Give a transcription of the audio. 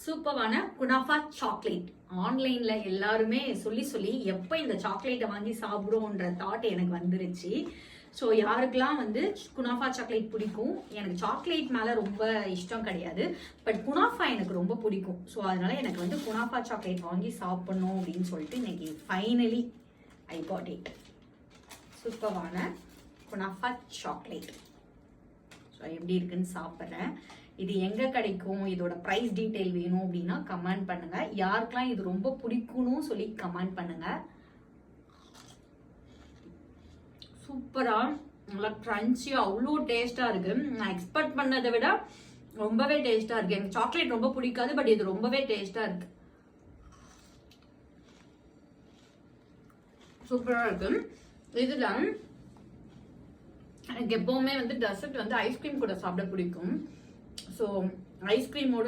சூப்பரான kunafa chocolate. ஆன்லைன்ல எல்லாருமே சொல்லி சொல்லி எப்போ இந்த சாக்லேட்டை வாங்கி சாப்பிடுவோன்ற தாட் எனக்கு வந்துருச்சு. ஸோ யாருக்கெல்லாம் குனாஃபா சாக்லேட் பிடிக்கும், எனக்கு சாக்லேட் மேலே ரொம்ப இஷ்டம் கிடையாது, பட் குனாஃபா எனக்கு ரொம்ப பிடிக்கும். ஸோ அதனால எனக்கு குனாஃபா சாக்லேட் வாங்கி சாப்பிடணும் அப்படின்னு சொல்லிட்டு இன்னைக்கு ஃபைனலி ஐ காட் இட். சூப்பரான குனாஃபா சாக்லேட். ஸோ எப்படி இருக்குன்னு சாப்பிட்றேன். இது எங்க கிடைக்கும், இதோட ப்ரைஸ் டீட்டெயில் வேணும் அப்படின்னா கமெண்ட் பண்ணுங்க. யாருக்கெல்லாம் இது ரொம்ப பிடிக்கும்னு சொல்லி கமெண்ட் பண்ணுங்க. சூப்பரா, நல்லா கிரன்ச்சியா, அவ்வளோ டேஸ்டா இருக்கு. நான் எக்ஸ்பெக்ட் பண்ணதை விட ரொம்பவே டேஸ்டா இருக்கு. எனக்கு சாக்லேட் ரொம்ப பிடிக்காது, பட் இது ரொம்பவே டேஸ்டா இருக்கு. சூப்பரா இருக்கு. இதுல எனக்கு எப்பவுமே டெசர்ட் ஐஸ்கிரீம் கூட சாப்பிட பிடிக்கும். ஸோ ஐஸ்கிரீமோட